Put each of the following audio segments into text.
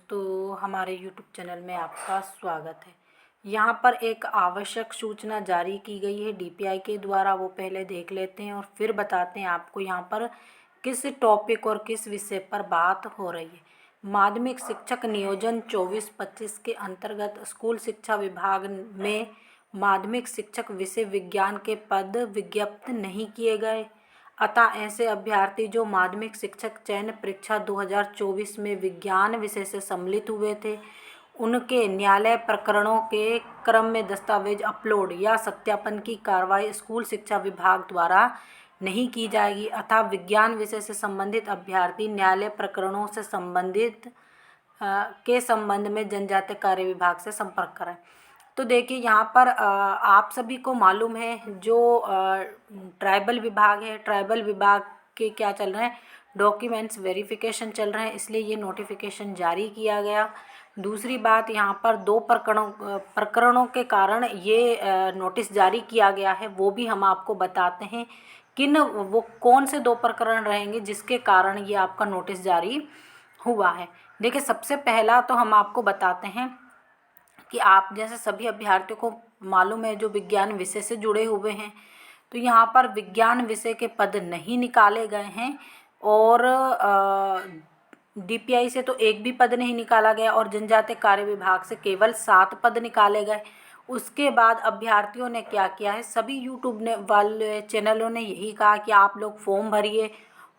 दोस्तों, हमारे YouTube channel में आपका स्वागत है। यहाँ पर एक आवश्यक सूचना जारी की गई है डीपीआई के द्वारा, वो पहले देख लेते हैं और फिर बताते हैं आपको यहाँ पर किस टॉपिक और किस विषय पर बात हो रही है। माध्यमिक शिक्षक नियोजन 24-25 के अंतर्गत स्कूल शिक्षा विभाग में माध्यमिक शिक्षक विषय विज्ञान के पद विज्ञप्त नहीं किए गए, अतः ऐसे अभ्यर्थी जो माध्यमिक शिक्षक चयन परीक्षा 2024 में विज्ञान विषय से सम्मिलित हुए थे, उनके न्यायालय प्रकरणों के क्रम में दस्तावेज अपलोड या सत्यापन की कार्रवाई स्कूल शिक्षा विभाग द्वारा नहीं की जाएगी। अतः विज्ञान विषय से संबंधित अभ्यर्थी न्यायालय प्रकरणों से संबंधित के संबंध में जनजातीय कार्य विभाग से संपर्क करें। तो देखिए यहाँ पर आप सभी को मालूम है जो ट्राइबल विभाग है, ट्राइबल विभाग के क्या चल रहे हैं, डॉक्यूमेंट्स वेरिफिकेशन चल रहे हैं, इसलिए ये नोटिफिकेशन जारी किया गया। दूसरी बात, यहाँ पर 2 प्रकरणों के कारण ये नोटिस जारी किया गया है, वो भी हम आपको बताते हैं वो कौन से 2 प्रकरण रहेंगे जिसके कारण ये आपका नोटिस जारी हुआ है। देखिए, सबसे पहला तो हम आपको बताते हैं कि आप जैसे सभी अभ्यर्थियों को मालूम है जो विज्ञान विषय से जुड़े हुए हैं, तो यहाँ पर विज्ञान विषय के पद नहीं निकाले गए हैं और डीपीआई से तो एक भी पद नहीं निकाला गया और जनजातीय कार्य विभाग से केवल 7 पद निकाले गए। उसके बाद अभ्यर्थियों ने क्या किया है, सभी यूट्यूब वाले चैनलों ने यही कहा कि आप लोग फॉर्म भरिए,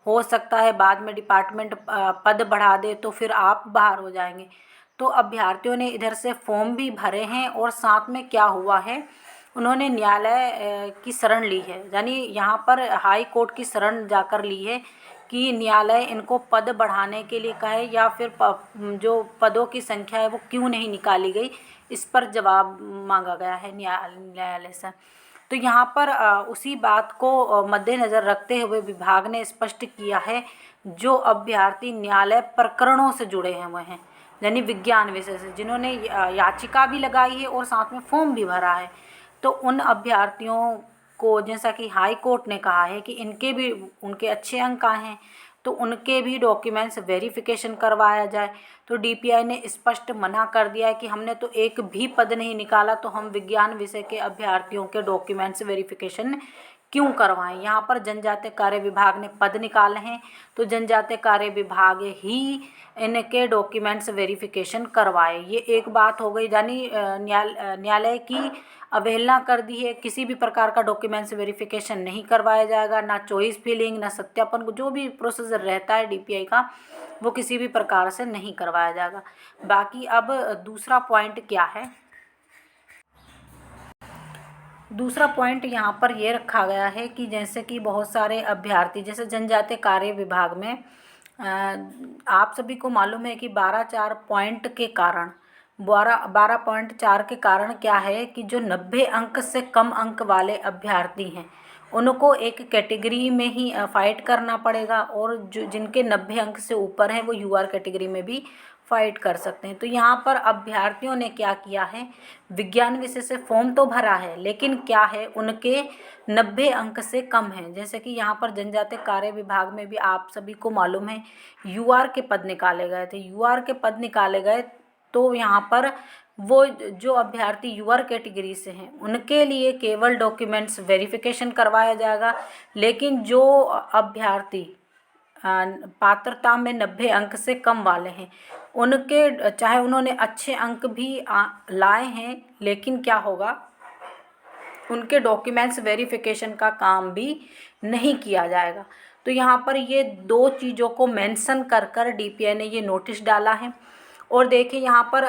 हो सकता है बाद में डिपार्टमेंट पद बढ़ा दे तो फिर आप बाहर हो जाएंगे। तो अभ्यर्थियों ने इधर से फॉर्म भी भरे हैं और साथ में क्या हुआ है, उन्होंने न्यायालय की शरण ली है, यानी यहाँ पर हाई कोर्ट की शरण जाकर ली है कि न्यायालय इनको पद बढ़ाने के लिए कहे या फिर जो पदों की संख्या है वो क्यों नहीं निकाली गई, इस पर जवाब मांगा गया है न्यायालय से। तो यहाँ पर उसी बात को मद्देनज़र रखते हुए विभाग ने स्पष्ट किया है जो अभ्यर्थी न्यायालय प्रकरणों से जुड़े हुए हैं, यानी विज्ञान विषय से, जिन्होंने याचिका भी लगाई है और साथ में फॉर्म भी भरा है, तो उन अभ्यर्थियों को जैसा कि हाई कोर्ट ने कहा है कि इनके भी उनके अच्छे अंक आए हैं तो उनके भी डॉक्यूमेंट्स वेरिफिकेशन करवाया जाए। तो डीपीआई ने स्पष्ट मना कर दिया है कि हमने तो एक भी पद नहीं निकाला, तो हम विज्ञान विषय के अभ्यर्थियों के डॉक्यूमेंट्स वेरिफिकेशन क्यों करवाएं। यहाँ पर जनजातीय कार्य विभाग ने पद निकाले हैं तो जनजातीय कार्य विभाग ही इनके डॉक्यूमेंट्स वेरिफिकेशन करवाए। ये एक बात हो गई, यानी न्यायालय की अवहेलना कर दी है, किसी भी प्रकार का डॉक्यूमेंट्स वेरिफिकेशन नहीं करवाया जाएगा, ना चॉइस फिलिंग ना सत्यापन, जो भी प्रोसीजर रहता है डीपीआई का वो किसी भी प्रकार से नहीं करवाया जाएगा। बाकी अब दूसरा पॉइंट क्या है, दूसरा पॉइंट यहाँ पर ये रखा गया है कि जैसे कि बहुत सारे अभ्यर्थी जैसे जनजातीय कार्य विभाग में आप सभी को मालूम है कि 12.4 पॉइंट के कारण 12.4 के कारण क्या है कि जो 90 अंक से कम अंक वाले अभ्यर्थी हैं उनको एक कैटेगरी में ही फाइट करना पड़ेगा और जो जिनके 90 अंक से ऊपर हैं वो यूआर कैटेगरी में भी फाइट कर सकते हैं। तो यहाँ पर अभ्यर्थियों ने क्या किया है, विज्ञान विषय से फॉर्म तो भरा है लेकिन क्या है उनके 90 अंक से कम हैं। जैसे कि यहाँ पर जनजातीय कार्य विभाग में भी आप सभी को मालूम है यूआर के पद निकाले गए थे, यूआर के पद निकाले गए तो यहाँ पर वो जो अभ्यर्थी यूआर कैटेगरी से हैं उनके लिए केवल डॉक्यूमेंट्स वेरिफिकेशन करवाया जाएगा, लेकिन जो अभ्यर्थी पात्रता में 90 अंक से कम वाले हैं उनके चाहे उन्होंने अच्छे अंक भी लाए हैं लेकिन क्या होगा, उनके डॉक्यूमेंट्स वेरिफिकेशन का काम भी नहीं किया जाएगा। तो यहाँ पर ये 2 चीज़ों को मेंशन कर कर डीपीआई ने ये नोटिस डाला है। और देखिए यहाँ पर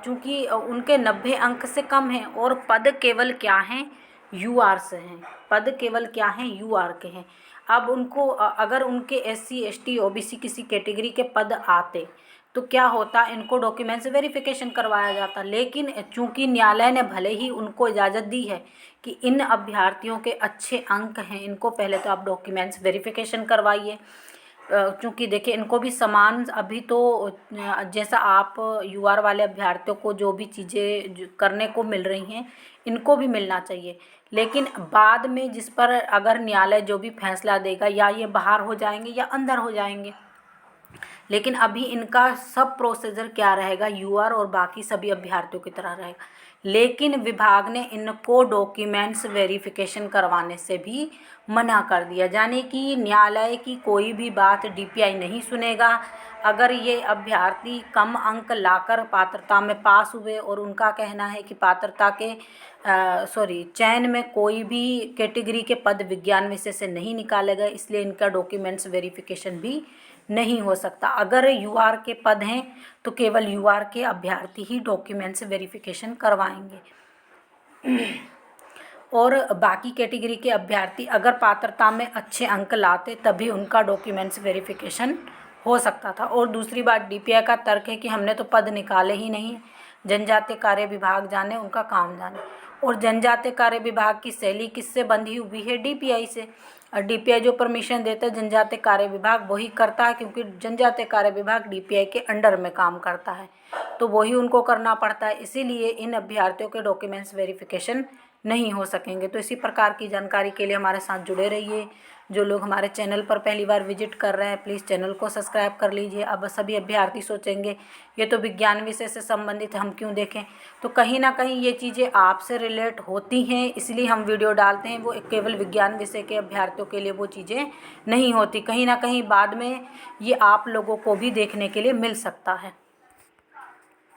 चूँकि उनके 90 अंक से कम हैं और पद केवल क्या हैं, यूआर से हैं, पद केवल क्या हैं, यूआर के हैं। अब उनको अगर उनके एससी एसटी ओबीसी किसी कैटेगरी के पद आते तो क्या होता, इनको डॉक्यूमेंट्स वेरिफिकेशन करवाया जाता, लेकिन चूंकि न्यायालय ने भले ही उनको इजाज़त दी है कि इन अभ्यर्थियों के अच्छे अंक हैं, इनको पहले तो आप डॉक्यूमेंट्स वेरिफिकेशन करवाइए, क्योंकि देखिए इनको भी समान अभी तो जैसा आप यूआर वाले अभ्यर्थियों को जो भी चीज़ें करने को मिल रही हैं इनको भी मिलना चाहिए। लेकिन बाद में जिस पर अगर न्यायालय जो भी फैसला देगा या ये बाहर हो जाएंगे या अंदर हो जाएंगे, लेकिन अभी इनका सब प्रोसीजर क्या रहेगा, यूआर और बाकी सभी अभ्यर्थियों की तरह रहेगा। लेकिन विभाग ने इनको डॉक्यूमेंट्स वेरिफिकेशन करवाने से भी मना कर दिया, यानी कि न्यायालय की कोई भी बात डीपीआई नहीं सुनेगा। अगर ये अभ्यर्थी कम अंक लाकर पात्रता में पास हुए और उनका कहना है कि पात्रता के चयन में कोई भी कैटेगरी के पद विज्ञान विषय से नहीं निकाले गए, इसलिए इनका डॉक्यूमेंट्स वेरिफिकेशन भी नहीं हो सकता। अगर यूआर के पद हैं तो केवल यूआर के अभ्यर्थी ही डॉक्यूमेंट्स वेरिफिकेशन करवाएंगे और बाकी कैटेगरी के अभ्यर्थी अगर पात्रता में अच्छे अंक लाते तभी उनका डॉक्यूमेंट्स वेरिफिकेशन हो सकता था। और दूसरी बात, डीपीआई का तर्क है कि हमने तो पद निकाले ही नहीं, जनजातीय कार्य विभाग जाने, उनका काम जाने। और जनजातीय कार्य विभाग की शैली किससे बंधी हुई है, डीपीआई से। और डीपीआई जो परमिशन देता है जनजातीय कार्य विभाग वही करता है, क्योंकि जनजातीय कार्य विभाग डीपीआई के अंडर में काम करता है, तो वही उनको करना पड़ता है। इसीलिए इन अभ्यर्थियों के डॉक्यूमेंट्स वेरिफिकेशन नहीं हो सकेंगे। तो इसी प्रकार की जानकारी के लिए हमारे साथ जुड़े रहिए। जो लोग हमारे चैनल पर पहली बार विजिट कर रहे हैं प्लीज़ चैनल को सब्सक्राइब कर लीजिए। अब सभी अभ्यर्थी सोचेंगे ये तो विज्ञान विषय से संबंधित, हम क्यों देखें, तो कहीं ना कहीं ये चीज़ें आपसे रिलेट होती हैं, इसलिए हम वीडियो डालते हैं। वो केवल विज्ञान विषय के अभ्यर्थियों के लिए वो चीज़ें नहीं होती, कहीं ना कहीं बाद में ये आप लोगों को भी देखने के लिए मिल सकता है।